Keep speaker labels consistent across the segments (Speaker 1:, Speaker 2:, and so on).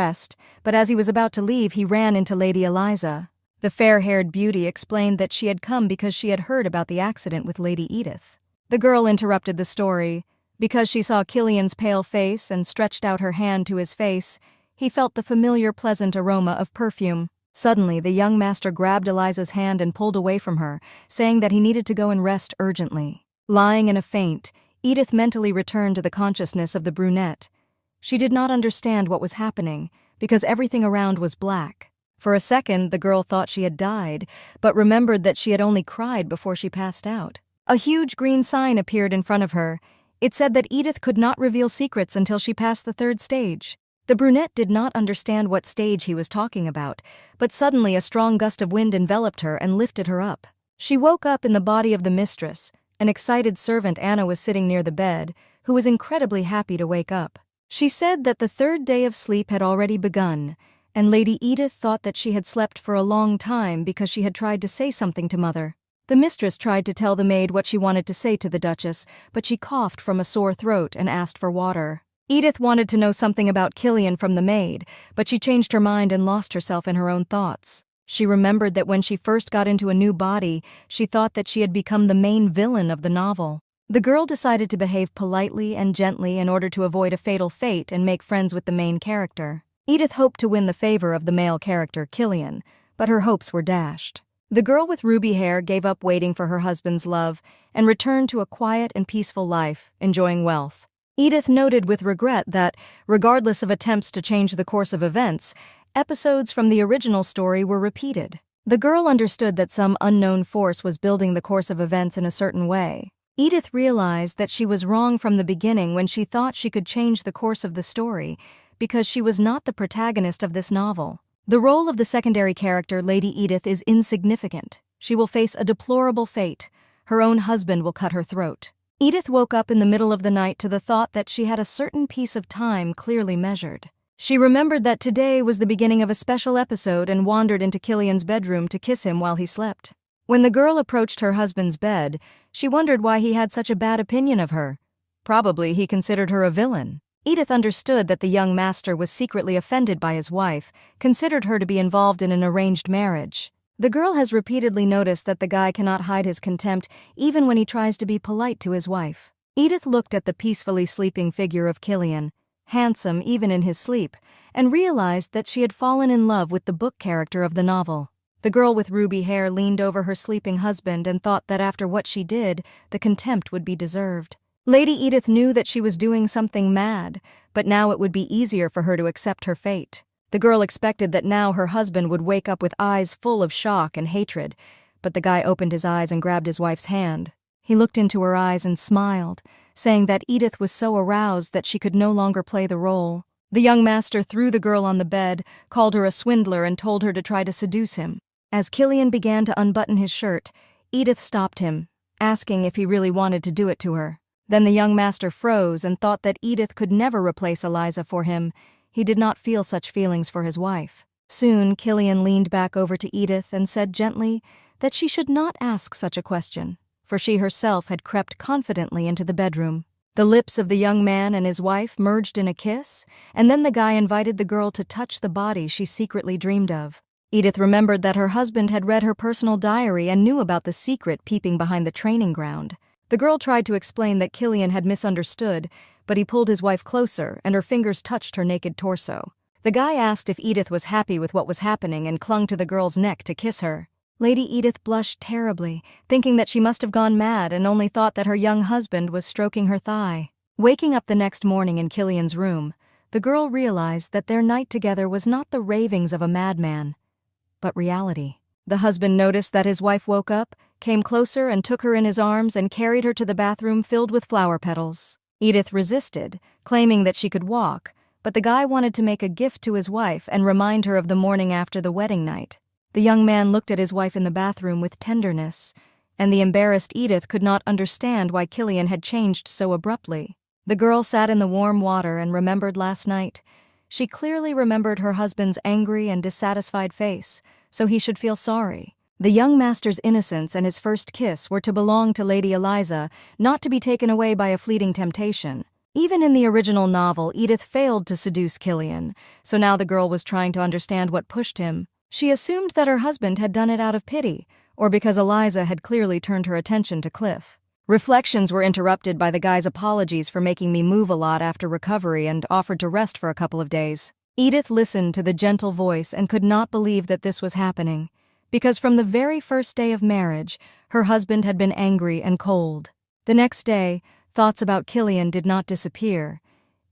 Speaker 1: rest, but as he was about to leave, he ran into Lady Eliza. The fair-haired beauty explained that she had come because she had heard about the accident with Lady Edith. The girl interrupted the story. Because she saw Killian's pale face and stretched out her hand to his face, he felt the familiar pleasant aroma of perfume. Suddenly, the young master grabbed Eliza's hand and pulled away from her, saying that he needed to go and rest urgently. Lying in a faint, Edith mentally returned to the consciousness of the brunette. She did not understand what was happening, because everything around was black. For a second, the girl thought she had died, but remembered that she had only cried before she passed out. A huge green sign appeared in front of her. It said that Edith could not reveal secrets until she passed the 3rd stage. The brunette did not understand what stage he was talking about, but suddenly a strong gust of wind enveloped her and lifted her up. She woke up in the body of the mistress. An excited servant Anna was sitting near the bed, who was incredibly happy to wake up. She said that the 3rd day of sleep had already begun, and Lady Edith thought that she had slept for a long time because she had tried to say something to Mother. The mistress tried to tell the maid what she wanted to say to the Duchess, but she coughed from a sore throat and asked for water. Edith wanted to know something about Killian from the maid, but she changed her mind and lost herself in her own thoughts. She remembered that when she first got into a new body, she thought that she had become the main villain of the novel. The girl decided to behave politely and gently in order to avoid a fatal fate and make friends with the main character. Edith hoped to win the favor of the male character, Killian, but her hopes were dashed. The girl with ruby hair gave up waiting for her husband's love and returned to a quiet and peaceful life, enjoying wealth. Edith noted with regret that, regardless of attempts to change the course of events, episodes from the original story were repeated. The girl understood that some unknown force was building the course of events in a certain way. Edith realized that she was wrong from the beginning when she thought she could change the course of the story, because she was not the protagonist of this novel. The role of the secondary character, Lady Edith, is insignificant. She will face a deplorable fate. Her own husband will cut her throat. Edith woke up in the middle of the night to the thought that she had a certain piece of time clearly measured. She remembered that today was the beginning of a special episode and wandered into Killian's bedroom to kiss him while he slept. When the girl approached her husband's bed, she wondered why he had such a bad opinion of her. Probably he considered her a villain. Edith understood that the young master was secretly offended by his wife, considered her to be involved in an arranged marriage. The girl has repeatedly noticed that the guy cannot hide his contempt even when he tries to be polite to his wife. Edith looked at the peacefully sleeping figure of Killian, handsome even in his sleep, and realized that she had fallen in love with the book character of the novel. The girl with ruby hair leaned over her sleeping husband and thought that after what she did, the contempt would be deserved. Lady Edith knew that she was doing something mad, but now it would be easier for her to accept her fate. The girl expected that now her husband would wake up with eyes full of shock and hatred, but the guy opened his eyes and grabbed his wife's hand. He looked into her eyes and smiled, saying that Edith was so aroused that she could no longer play the role. The young master threw the girl on the bed, called her a swindler, and told her to try to seduce him. As Killian began to unbutton his shirt, Edith stopped him, asking if he really wanted to do it to her. Then the young master froze and thought that Edith could never replace Eliza for him. He did not feel such feelings for his wife. Soon, Killian leaned back over to Edith and said gently that she should not ask such a question, for she herself had crept confidently into the bedroom. The lips of the young man and his wife merged in a kiss, and then the guy invited the girl to touch the body she secretly dreamed of. Edith remembered that her husband had read her personal diary and knew about the secret peeping behind the training ground. The girl tried to explain that Killian had misunderstood, but he pulled his wife closer and her fingers touched her naked torso. The guy asked if Edith was happy with what was happening and clung to the girl's neck to kiss her. Lady Edith blushed terribly, thinking that she must have gone mad and only thought that her young husband was stroking her thigh. Waking up the next morning in Killian's room, the girl realized that their night together was not the ravings of a madman, but reality. The husband noticed that his wife woke up, came closer and took her in his arms and carried her to the bathroom filled with flower petals. Edith resisted, claiming that she could walk, but the guy wanted to make a gift to his wife and remind her of the morning after the wedding night. The young man looked at his wife in the bathroom with tenderness, and the embarrassed Edith could not understand why Killian had changed so abruptly. The girl sat in the warm water and remembered last night. She clearly remembered her husband's angry and dissatisfied face, so he should feel sorry. The young master's innocence and his first kiss were to belong to Lady Eliza, not to be taken away by a fleeting temptation. Even in the original novel, Edith failed to seduce Killian, so now the girl was trying to understand what pushed him. She assumed that her husband had done it out of pity, or because Eliza had clearly turned her attention to Cliff. Reflections were interrupted by the guy's apologies for making me move a lot after recovery and offered to rest for a couple of days. Edith listened to the gentle voice and could not believe that this was happening, because from the very first day of marriage, her husband had been angry and cold. The next day, thoughts about Killian did not disappear.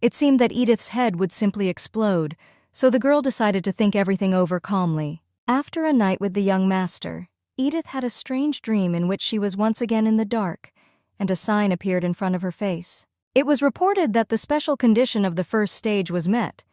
Speaker 1: It seemed that Edith's head would simply explode, so the girl decided to think everything over calmly. After a night with the young master, Edith had a strange dream in which she was once again in the dark, and a sign appeared in front of her face. It was reported that the special condition of the first stage was met.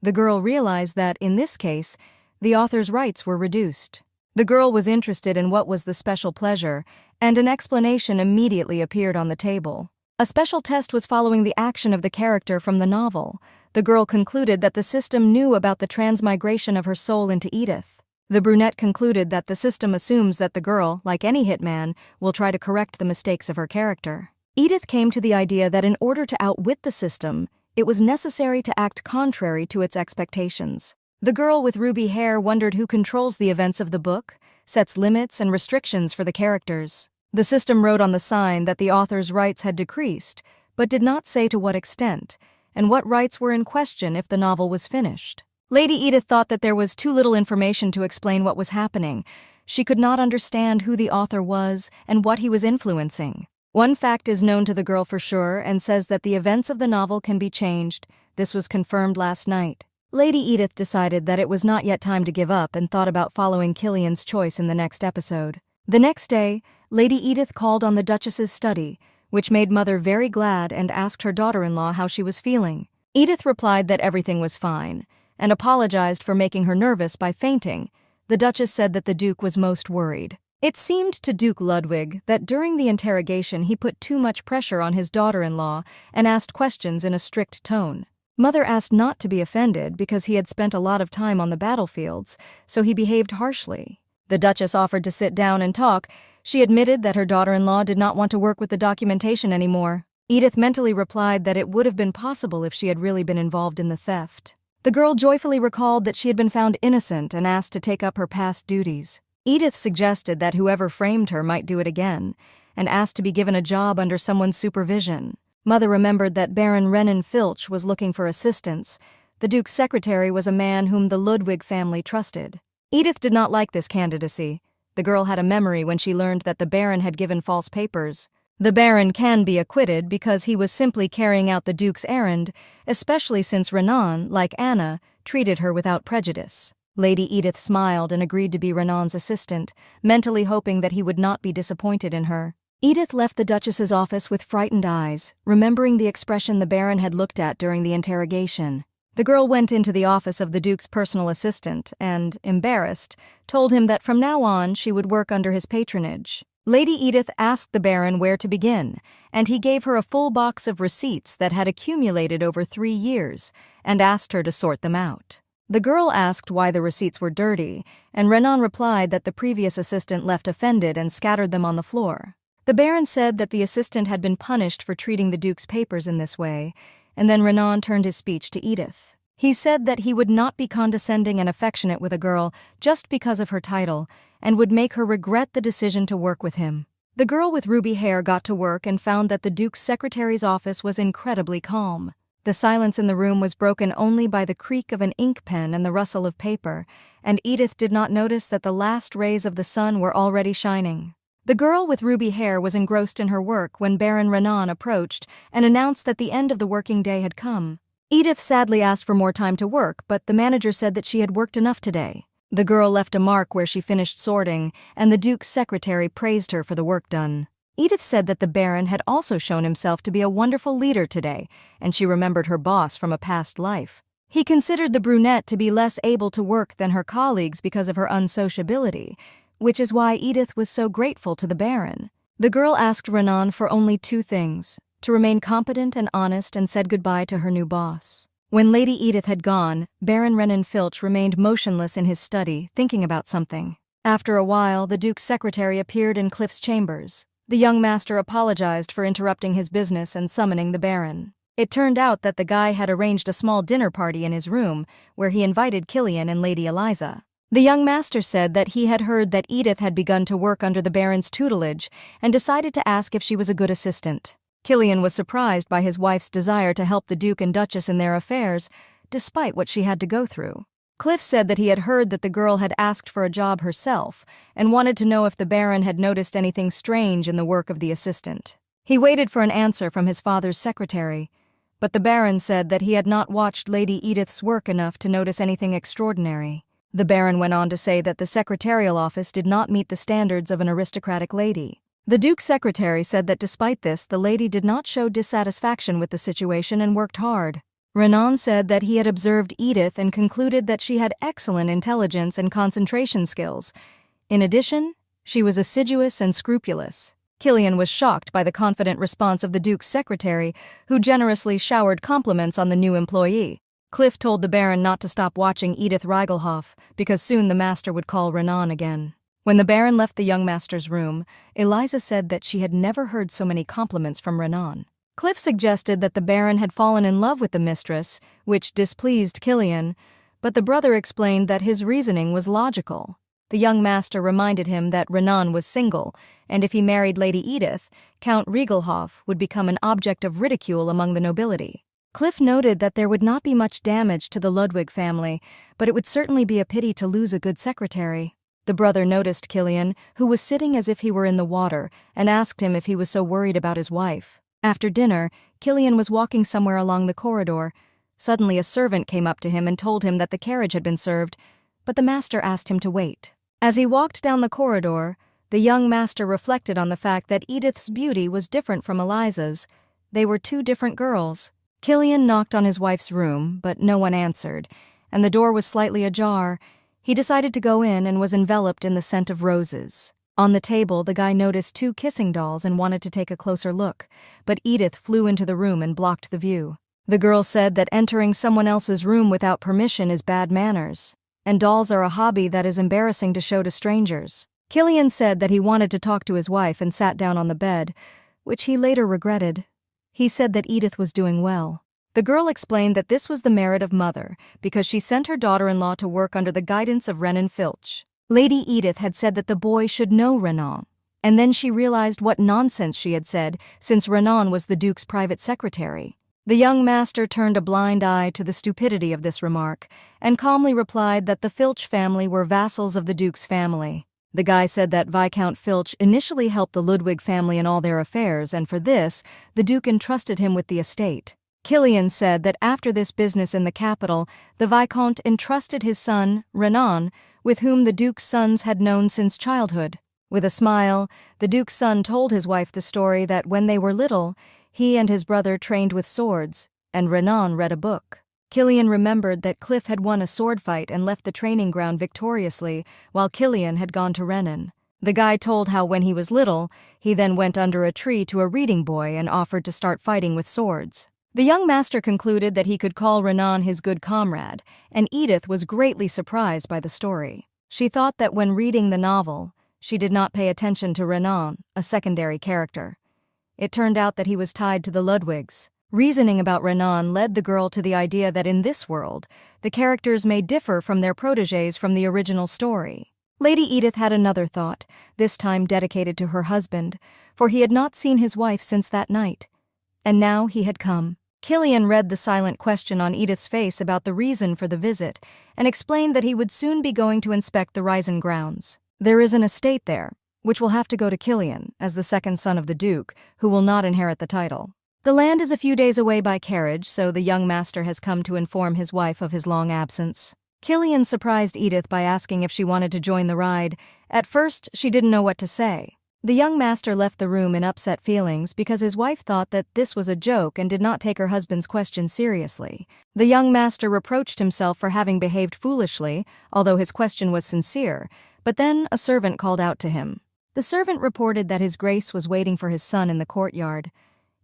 Speaker 1: The girl realized that, in this case, the author's rights were reduced. The girl was interested in what was the special pleasure, and an explanation immediately appeared on the table. A special test was following the action of the character from the novel. The girl concluded that the system knew about the transmigration of her soul into Edith. The brunette concluded that the system assumes that the girl, like any hitman, will try to correct the mistakes of her character. Edith came to the idea that in order to outwit the system, it was necessary to act contrary to its expectations. The girl with ruby hair wondered who controls the events of the book, sets limits and restrictions for the characters. The system wrote on the sign that the author's rights had decreased, but did not say to what extent, and what rights were in question if the novel was finished. Lady Edith thought that there was too little information to explain what was happening. She could not understand who the author was and what he was influencing. One fact is known to the girl for sure and says that the events of the novel can be changed. This was confirmed last night. Lady Edith decided that it was not yet time to give up and thought about following Killian's choice in the next episode. The next day, Lady Edith called on the Duchess's study, which made Mother very glad and asked her daughter-in-law how she was feeling. Edith replied that everything was fine, and apologized for making her nervous by fainting. The Duchess said that the Duke was most worried. It seemed to Duke Ludwig that during the interrogation he put too much pressure on his daughter-in-law and asked questions in a strict tone. Mother asked not to be offended because he had spent a lot of time on the battlefields, so he behaved harshly. The Duchess offered to sit down and talk. She admitted that her daughter-in-law did not want to work with the documentation anymore. Edith mentally replied that it would have been possible if she had really been involved in the theft. The girl joyfully recalled that she had been found innocent and asked to take up her past duties. Edith suggested that whoever framed her might do it again, and asked to be given a job under someone's supervision. Mother remembered that Baron Renan Filch was looking for assistance. The Duke's secretary was a man whom the Ludwig family trusted. Edith did not like this candidacy. The girl had a memory when she learned that the Baron had given false papers. The Baron can be acquitted because he was simply carrying out the Duke's errand, especially since Renan, like Anna, treated her without prejudice. Lady Edith smiled and agreed to be Renan's assistant, mentally hoping that he would not be disappointed in her. Edith left the Duchess's office with frightened eyes, remembering the expression the Baron had looked at during the interrogation. The girl went into the office of the Duke's personal assistant and, embarrassed, told him that from now on she would work under his patronage. Lady Edith asked the Baron where to begin, and he gave her a full box of receipts that had accumulated over 3 years, and asked her to sort them out. The girl asked why the receipts were dirty, and Renan replied that the previous assistant left offended and scattered them on the floor. The Baron said that the assistant had been punished for treating the Duke's papers in this way, and then Renan turned his speech to Edith. He said that he would not be condescending and affectionate with a girl just because of her title, and would make her regret the decision to work with him. The girl with ruby hair got to work and found that the Duke's secretary's office was incredibly calm. The silence in the room was broken only by the creak of an ink pen and the rustle of paper, and Edith did not notice that the last rays of the sun were already shining. The girl with ruby hair was engrossed in her work when Baron Renan approached and announced that the end of the working day had come. Edith sadly asked for more time to work, but the manager said that she had worked enough today. The girl left a mark where she finished sorting, and the Duke's secretary praised her for the work done. Edith said that the Baron had also shown himself to be a wonderful leader today, and she remembered her boss from a past life. He considered the brunette to be less able to work than her colleagues because of her unsociability, which is why Edith was so grateful to the Baron. The girl asked Renan for only 2 things: to remain competent and honest, and said goodbye to her new boss. When Lady Edith had gone, Baron Renan Filch remained motionless in his study, thinking about something. After a while, the Duke's secretary appeared in Cliff's chambers. The young master apologized for interrupting his business and summoning the Baron. It turned out that the guy had arranged a small dinner party in his room where he invited Killian and Lady Eliza. The young master said that he had heard that Edith had begun to work under the Baron's tutelage and decided to ask if she was a good assistant. Killian was surprised by his wife's desire to help the Duke and Duchess in their affairs, despite what she had to go through. Cliff said that he had heard that the girl had asked for a job herself and wanted to know if the Baron had noticed anything strange in the work of the assistant. He waited for an answer from his father's secretary, but the Baron said that he had not watched Lady Edith's work enough to notice anything extraordinary. The Baron went on to say that the secretarial office did not meet the standards of an aristocratic lady. The Duke's secretary said that despite this, the lady did not show dissatisfaction with the situation and worked hard. Renan said that he had observed Edith and concluded that she had excellent intelligence and concentration skills. In addition, she was assiduous and scrupulous. Killian was shocked by the confident response of the Duke's secretary, who generously showered compliments on the new employee. Cliff told the Baron not to stop watching Edith Reigelhoff, because soon the master would call Renan again. When the Baron left the young master's room, Eliza said that she had never heard so many compliments from Renan. Cliff suggested that the Baron had fallen in love with the mistress, which displeased Killian, but the brother explained that his reasoning was logical. The young master reminded him that Renan was single, and if he married Lady Edith, Count Reigelhoff would become an object of ridicule among the nobility. Cliff noted that there would not be much damage to the Ludwig family, but it would certainly be a pity to lose a good secretary. The brother noticed Killian, who was sitting as if he were in the water, and asked him if he was so worried about his wife. After dinner, Killian was walking somewhere along the corridor. Suddenly a servant came up to him and told him that the carriage had been served, but the master asked him to wait. As he walked down the corridor, the young master reflected on the fact that Edith's beauty was different from Eliza's. They were two different girls. Killian knocked on his wife's room, but no one answered, and the door was slightly ajar. He decided to go in and was enveloped in the scent of roses. On the table, the guy noticed two kissing dolls and wanted to take a closer look, but Edith flew into the room and blocked the view. The girl said that entering someone else's room without permission is bad manners, and dolls are a hobby that is embarrassing to show to strangers. Killian said that he wanted to talk to his wife and sat down on the bed, which he later regretted. He said that Edith was doing well. The girl explained that this was the merit of mother, because she sent her daughter-in-law to work under the guidance of Renan Filch. Lady Edith had said that the boy should know Renan, and then she realized what nonsense she had said, since Renan was the Duke's private secretary. The young master turned a blind eye to the stupidity of this remark, and calmly replied that the Filch family were vassals of the Duke's family. The guy said that Viscount Filch initially helped the Ludwig family in all their affairs, and for this, the Duke entrusted him with the estate. Killian said that after this business in the capital, the Viscount entrusted his son, Renan, with whom the Duke's sons had known since childhood. With a smile, the Duke's son told his wife the story that when they were little, he and his brother trained with swords, and Renan read a book. Killian remembered that Cliff had won a sword fight and left the training ground victoriously, while Killian had gone to Renan. The guy told how when he was little, he then went under a tree to a reading boy and offered to start fighting with swords. The young master concluded that he could call Renan his good comrade, and Edith was greatly surprised by the story. She thought that when reading the novel, she did not pay attention to Renan, a secondary character. It turned out that he was tied to the Ludwigs. Reasoning about Renan led the girl to the idea that in this world, the characters may differ from their protégés from the original story. Lady Edith had another thought, this time dedicated to her husband, for he had not seen his wife since that night. And now he had come. Killian read the silent question on Edith's face about the reason for the visit and explained that he would soon be going to inspect the Risen grounds. There is an estate there, which will have to go to Killian, as the second son of the Duke, who will not inherit the title. The land is a few days away by carriage, so the young master has come to inform his wife of his long absence. Killian surprised Edith by asking if she wanted to join the ride. At first, she didn't know what to say. The young master left the room in upset feelings because his wife thought that this was a joke and did not take her husband's question seriously. The young master reproached himself for having behaved foolishly, although his question was sincere, but then a servant called out to him. The servant reported that his grace was waiting for his son in the courtyard.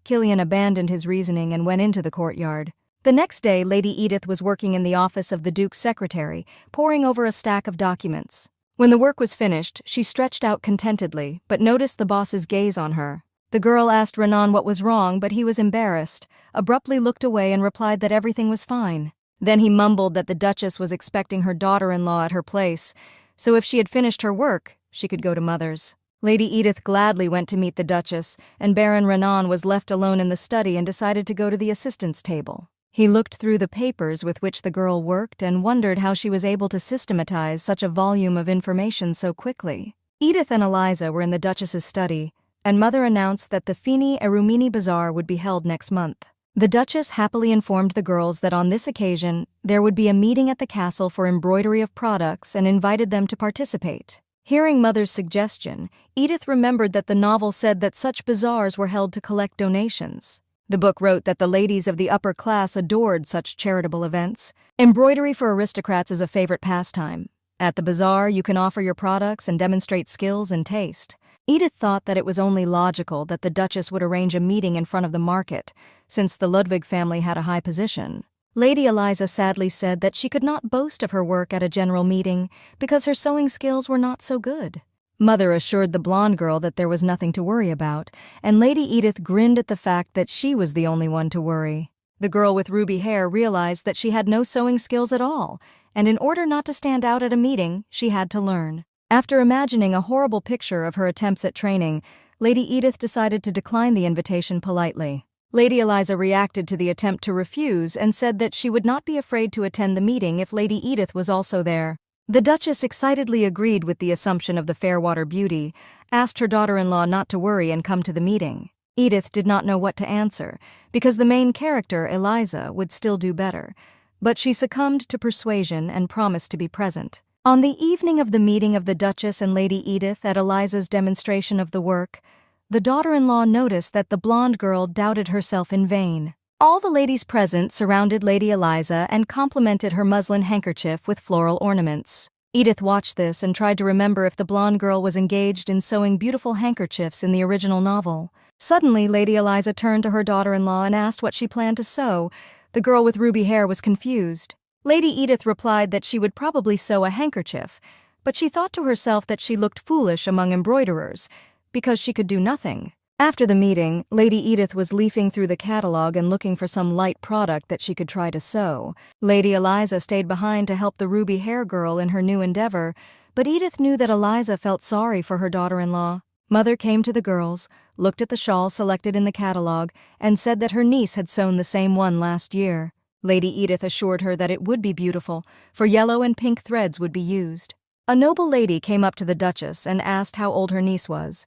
Speaker 1: Killian abandoned his reasoning and went into the courtyard. The next day, Lady Edith was working in the office of the Duke's secretary, poring over a stack of documents. When the work was finished, she stretched out contentedly, but noticed the boss's gaze on her. The girl asked Renan what was wrong, but he was embarrassed, abruptly looked away and replied that everything was fine. Then he mumbled that the Duchess was expecting her daughter-in-law at her place, so if she had finished her work, she could go to Mother's. Lady Edith gladly went to meet the Duchess, and Baron Renan was left alone in the study and decided to go to the assistants' table. He looked through the papers with which the girl worked and wondered how she was able to systematize such a volume of information so quickly. Edith and Eliza were in the Duchess's study, and Mother announced that the Fini e Rumini Bazaar would be held next month. The Duchess happily informed the girls that on this occasion there would be a meeting at the castle for embroidery of products and invited them to participate. Hearing Mother's suggestion, Edith remembered that the novel said that such bazaars were held to collect donations. The book wrote that the ladies of the upper class adored such charitable events. Embroidery for aristocrats is a favorite pastime. At the bazaar, you can offer your products and demonstrate skills and taste. Edith thought that it was only logical that the Duchess would arrange a meeting in front of the market, since the Ludwig family had a high position. Lady Eliza sadly said that she could not boast of her work at a general meeting because her sewing skills were not so good. Mother assured the blonde girl that there was nothing to worry about, and Lady Edith grinned at the fact that she was the only one to worry. The girl with ruby hair realized that she had no sewing skills at all, and in order not to stand out at a meeting, she had to learn. After imagining a horrible picture of her attempts at training, Lady Edith decided to decline the invitation politely. Lady Eliza reacted to the attempt to refuse and said that she would not be afraid to attend the meeting if Lady Edith was also there. The Duchess excitedly agreed with the assumption of the Fairwater beauty, asked her daughter-in-law not to worry and come to the meeting. Edith did not know what to answer, because the main character, Eliza, would still do better, but she succumbed to persuasion and promised to be present. On the evening of the meeting of the Duchess and Lady Edith at Eliza's demonstration of the work, the daughter-in-law noticed that the blonde girl doubted herself in vain. All the ladies present surrounded Lady Eliza and complimented her muslin handkerchief with floral ornaments. Edith watched this and tried to remember if the blonde girl was engaged in sewing beautiful handkerchiefs in the original novel. Suddenly, Lady Eliza turned to her daughter-in-law and asked what she planned to sew. The girl with ruby hair was confused. Lady Edith replied that she would probably sew a handkerchief, but she thought to herself that she looked foolish among embroiderers, because she could do nothing. After the meeting, Lady Edith was leafing through the catalog and looking for some light product that she could try to sew. Lady Eliza stayed behind to help the ruby hair girl in her new endeavor, but Edith knew that Eliza felt sorry for her daughter-in-law. Mother came to the girls, looked at the shawl selected in the catalog, and said that her niece had sewn the same one last year. Lady Edith assured her that it would be beautiful, for yellow and pink threads would be used. A noble lady came up to the Duchess and asked how old her niece was.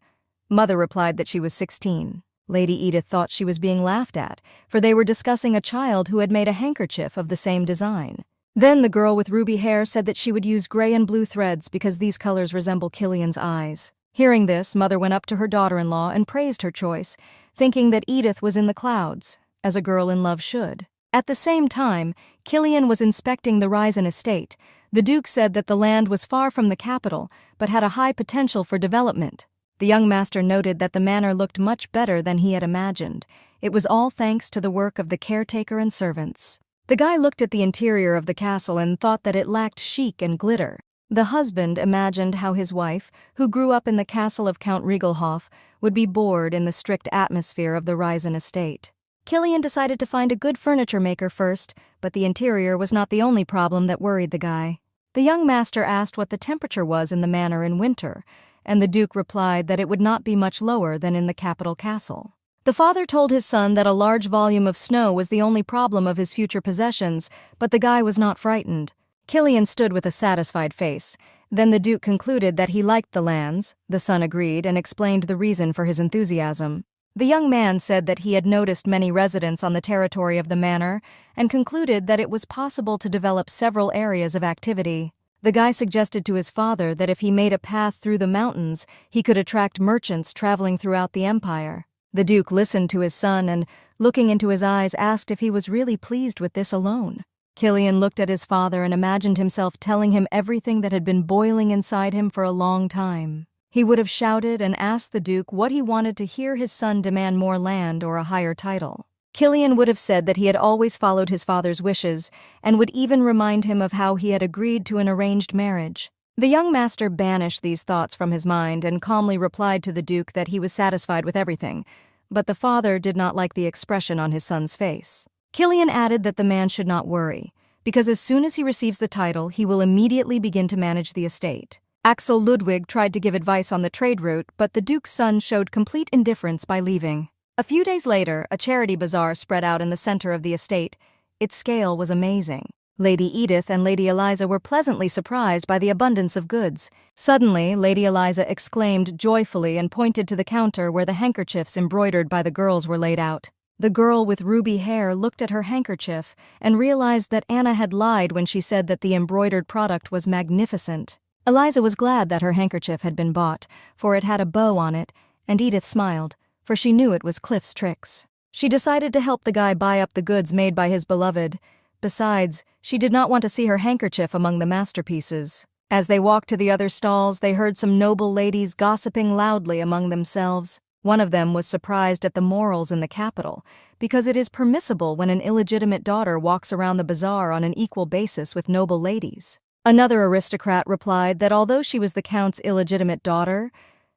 Speaker 1: Mother replied that she was 16. Lady Edith thought she was being laughed at, for they were discussing a child who had made a handkerchief of the same design. Then the girl with ruby hair said that she would use gray and blue threads because these colors resemble Killian's eyes. Hearing this, Mother went up to her daughter-in-law and praised her choice, thinking that Edith was in the clouds, as a girl in love should. At the same time, Killian was inspecting the Risen estate. The Duke said that the land was far from the capital, but had a high potential for development. The young master noted that the manor looked much better than he had imagined. It was all thanks to the work of the caretaker and servants. The guy looked at the interior of the castle and thought that it lacked chic and glitter. The husband imagined how his wife, who grew up in the castle of Count Riegelhof, would be bored in the strict atmosphere of the Risen estate. Killian decided to find a good furniture maker first, but the interior was not the only problem that worried the guy. The young master asked what the temperature was in the manor in winter, and the Duke replied that it would not be much lower than in the capital castle. The father told his son that a large volume of snow was the only problem of his future possessions, but the guy was not frightened. Killian stood with a satisfied face. Then the Duke concluded that he liked the lands. The son agreed and explained the reason for his enthusiasm. The young man said that he had noticed many residents on the territory of the manor and concluded that it was possible to develop several areas of activity. The guy suggested to his father that if he made a path through the mountains, he could attract merchants traveling throughout the empire. The Duke listened to his son and, looking into his eyes, asked if he was really pleased with this alone. Killian looked at his father and imagined himself telling him everything that had been boiling inside him for a long time. He would have shouted and asked the Duke what he wanted to hear his son demand more land or a higher title. Killian would have said that he had always followed his father's wishes and would even remind him of how he had agreed to an arranged marriage. The young master banished these thoughts from his mind and calmly replied to the Duke that he was satisfied with everything, but the father did not like the expression on his son's face. Killian added that the man should not worry, because as soon as he receives the title, he will immediately begin to manage the estate. Axel Ludwig tried to give advice on the trade route, but the Duke's son showed complete indifference by leaving. A few days later, a charity bazaar spread out in the center of the estate. Its scale was amazing. Lady Edith and Lady Eliza were pleasantly surprised by the abundance of goods. Suddenly, Lady Eliza exclaimed joyfully and pointed to the counter where the handkerchiefs embroidered by the girls were laid out. The girl with ruby hair looked at her handkerchief and realized that Anna had lied when she said that the embroidered product was magnificent. Eliza was glad that her handkerchief had been bought, for it had a bow on it, and Edith smiled, for she knew it was Cliff's tricks. She decided to help the guy buy up the goods made by his beloved. Besides, she did not want to see her handkerchief among the masterpieces. As they walked to the other stalls, they heard some noble ladies gossiping loudly among themselves. One of them was surprised at the morals in the capital, because it is permissible when an illegitimate daughter walks around the bazaar on an equal basis with noble ladies. Another aristocrat replied that although she was the count's illegitimate daughter,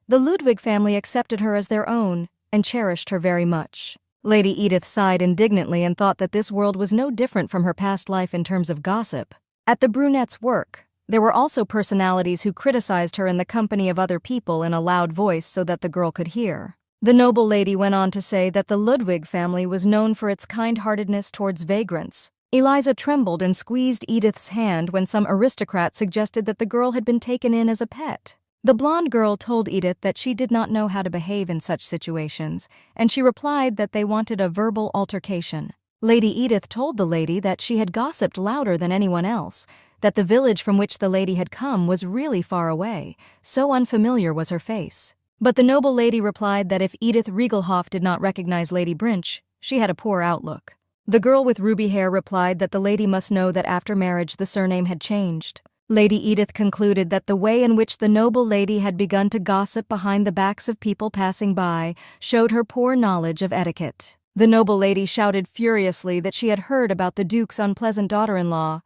Speaker 1: the Ludwig family accepted her as their own and cherished her very much. Lady Edith sighed indignantly and thought that this world was no different from her past life in terms of gossip. At the brunette's work, there were also personalities who criticized her in the company of other people in a loud voice so that the girl could hear. The noble lady went on to say that the Ludwig family was known for its kind-heartedness towards vagrants. Eliza trembled and squeezed Edith's hand when some aristocrat suggested that the girl had been taken in as a pet. The blonde girl told Edith that she did not know how to behave in such situations, and she replied that they wanted a verbal altercation. Lady Edith told the lady that she had gossiped louder than anyone else, that the village from which the lady had come was really far away, so unfamiliar was her face. But the noble lady replied that if Edith Riegelhoff did not recognize Lady Brinch, she had a poor outlook. The girl with ruby hair replied that the lady must know that after marriage the surname had changed. Lady Edith concluded that the way in which the noble lady had begun to gossip behind the backs of people passing by showed her poor knowledge of etiquette. The noble lady shouted furiously that she had heard about the Duke's unpleasant daughter-in-law,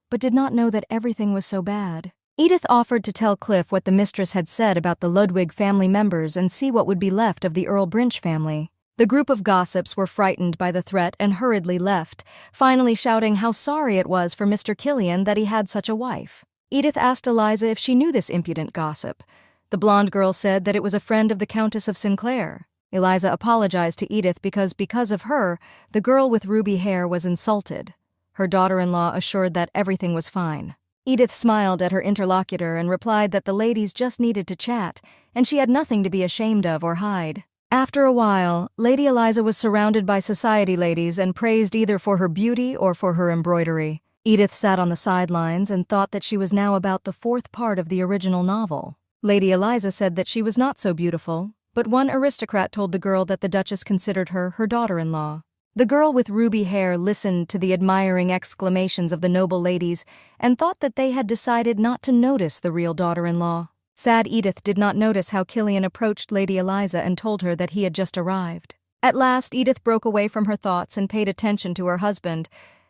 Speaker 1: but did not know that everything was so bad. Edith offered to tell Cliff what the mistress had said about the Ludwig family members and see what would be left of the Earl Brinch family. The group of gossips were frightened by the threat and hurriedly left, finally shouting how sorry it was for Mr. Killian that he had such a wife. Edith asked Eliza if she knew this impudent gossip. The blonde girl said that it was a friend of the Countess of Sinclair. Eliza apologized to Edith because of her, the girl with ruby hair was insulted. Her daughter-in-law assured that everything was fine. Edith smiled at her interlocutor and replied that the ladies just needed to chat, and she had nothing to be ashamed of or hide. After a while, Lady Eliza was surrounded by society ladies and praised either for her beauty or for her embroidery. Edith sat on the sidelines and thought that she was now about the fourth part of the original novel. Lady Eliza said that she was not so beautiful, but one aristocrat told the girl that the Duchess considered her daughter-in-law. The girl with ruby hair listened to the admiring exclamations of the noble ladies and thought that they had decided not to notice the real daughter-in-law. Sad Edith did not notice how Killian approached Lady Eliza and told her that he had just arrived. At last, Edith broke away from her thoughts and paid attention to her husband,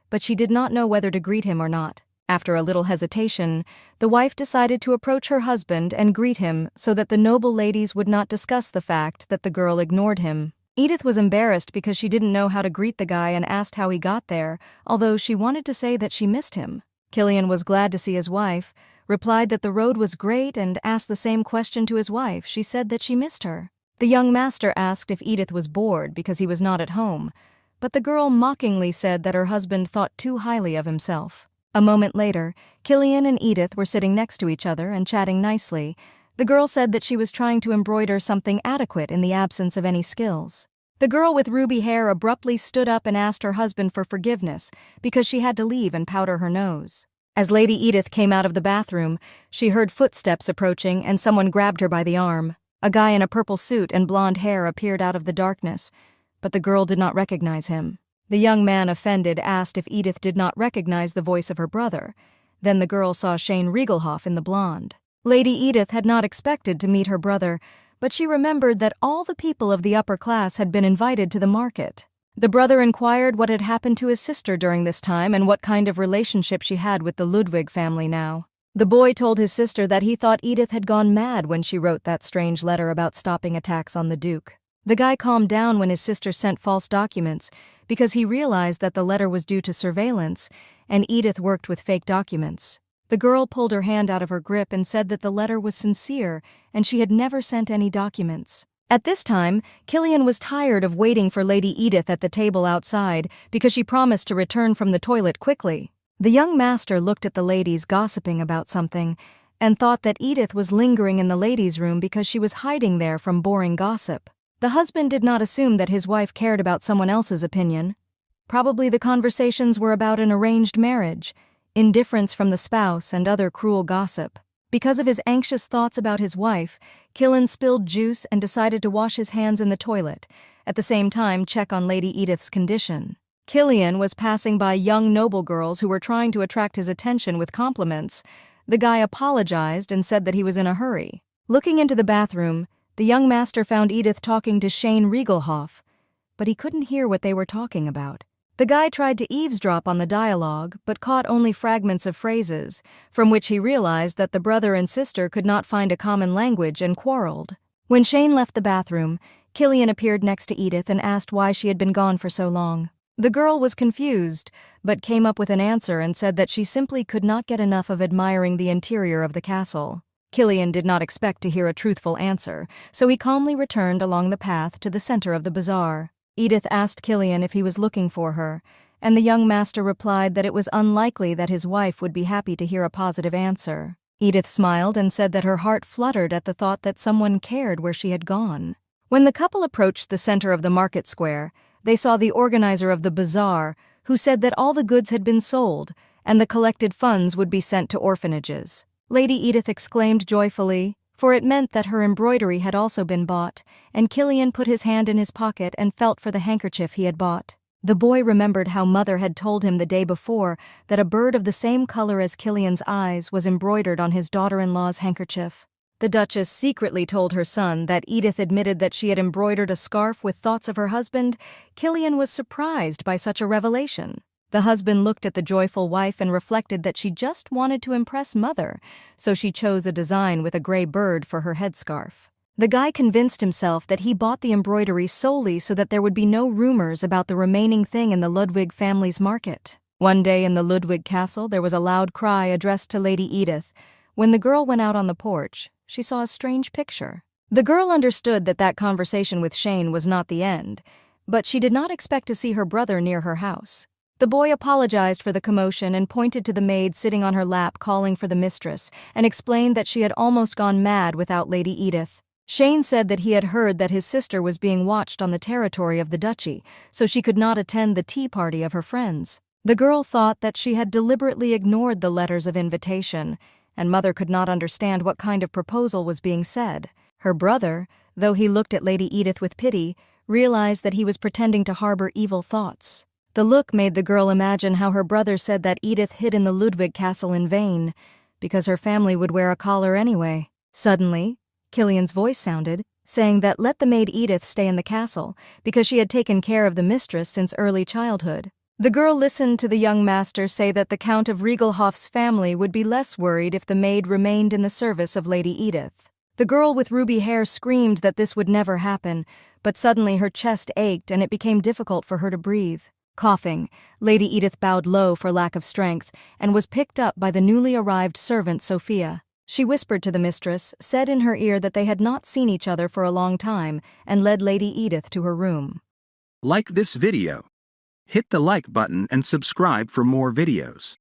Speaker 1: but she did not know whether to greet him or not. After a little hesitation, the wife decided to approach her husband and greet him so that the noble ladies would not discuss the fact that the girl ignored him. Edith was embarrassed because she didn't know how to greet the guy and asked how he got there, although she wanted to say that she missed him. Killian was glad to see his wife, replied that the road was great, and asked the same question to his wife. She said that she missed her. The young master asked if Edith was bored because he was not at home, but the girl mockingly said that her husband thought too highly of himself. A moment later, Killian and Edith were sitting next to each other and chatting nicely. The girl said that she was trying to embroider something adequate in the absence of any skills. The girl with ruby hair abruptly stood up and asked her husband for forgiveness because she had to leave and powder her nose. As Lady Edith came out of the bathroom, she heard footsteps approaching and someone grabbed her by the arm. A guy in a purple suit and blonde hair appeared out of the darkness, but the girl did not recognize him. The young man, offended, asked if Edith did not recognize the voice of her brother. Then the girl saw Shane Riegelhoff in the blonde. Lady Edith had not expected to meet her brother, but she remembered that all the people of the upper class had been invited to the market. The brother inquired what had happened to his sister during this time and what kind of relationship she had with the Ludwig family now. The boy told his sister that he thought Edith had gone mad when she wrote that strange letter about stopping attacks on the Duke. The guy calmed down when his sister sent false documents because he realized that the letter was due to surveillance and Edith worked with fake documents. The girl pulled her hand out of her grip and said that the letter was sincere and she had never sent any documents. At this time, Killian was tired of waiting for Lady Edith at the table outside because she promised to return from the toilet quickly. The young master looked at the ladies gossiping about something and thought that Edith was lingering in the ladies' room because she was hiding there from boring gossip. The husband did not assume that his wife cared about someone else's opinion. Probably the conversations were about an arranged marriage, indifference from the spouse, and other cruel gossip. Because of his anxious thoughts about his wife, Killian spilled juice and decided to wash his hands in the toilet, at the same time check on Lady Edith's condition. Killian was passing by young noble girls who were trying to attract his attention with compliments. The guy apologized and said that he was in a hurry. Looking into the bathroom, the young master found Edith talking to Shane Riegelhoff, but he couldn't hear what they were talking about. The guy tried to eavesdrop on the dialogue, but caught only fragments of phrases, from which he realized that the brother and sister could not find a common language and quarreled. When Shane left the bathroom, Killian appeared next to Edith and asked why she had been gone for so long. The girl was confused, but came up with an answer and said that she simply could not get enough of admiring the interior of the castle. Killian did not expect to hear a truthful answer, so he calmly returned along the path to the center of the bazaar. Edith asked Killian if he was looking for her, and the young master replied that it was unlikely that his wife would be happy to hear a positive answer. Edith smiled and said that her heart fluttered at the thought that someone cared where she had gone. When the couple approached the center of the market square, they saw the organizer of the bazaar, who said that all the goods had been sold, and the collected funds would be sent to orphanages. Lady Edith exclaimed joyfully, for it meant that her embroidery had also been bought, and Killian put his hand in his pocket and felt for the handkerchief he had bought. The boy remembered how Mother had told him the day before that a bird of the same color as Killian's eyes was embroidered on his daughter-in-law's handkerchief. The Duchess secretly told her son that Edith admitted that she had embroidered a scarf with thoughts of her husband. Killian was surprised by such a revelation. The husband looked at the joyful wife and reflected that she just wanted to impress Mother, so she chose a design with a gray bird for her headscarf. The guy convinced himself that he bought the embroidery solely so that there would be no rumors about the remaining thing in the Ludwig family's market. One day in the Ludwig castle there was a loud cry addressed to Lady Edith. When the girl went out on the porch, she saw a strange picture. The girl understood that that conversation with Shane was not the end, but she did not expect to see her brother near her house. The boy apologized for the commotion and pointed to the maid sitting on her lap calling for the mistress and explained that she had almost gone mad without Lady Edith. Shane said that he had heard that his sister was being watched on the territory of the duchy, so she could not attend the tea party of her friends. The girl thought that she had deliberately ignored the letters of invitation, and Mother could not understand what kind of proposal was being said. Her brother, though he looked at Lady Edith with pity, realized that he was pretending to harbor evil thoughts. The look made the girl imagine how her brother said that Edith hid in the Ludwig castle in vain, because her family would wear a collar anyway. Suddenly, Killian's voice sounded, saying that let the maid Edith stay in the castle, because she had taken care of the mistress since early childhood. The girl listened to the young master say that the Count of Riegelhoff's family would be less worried if the maid remained in the service of Lady Edith. The girl with ruby hair screamed that this would never happen, but suddenly her chest ached and it became difficult for her to breathe. Coughing, Lady Edith bowed low for lack of strength and was picked up by the newly arrived servant Sophia. She whispered to the mistress, said in her ear that they had not seen each other for a long time, and led Lady Edith to her room.
Speaker 2: Like this video. Hit the like button and subscribe for more videos.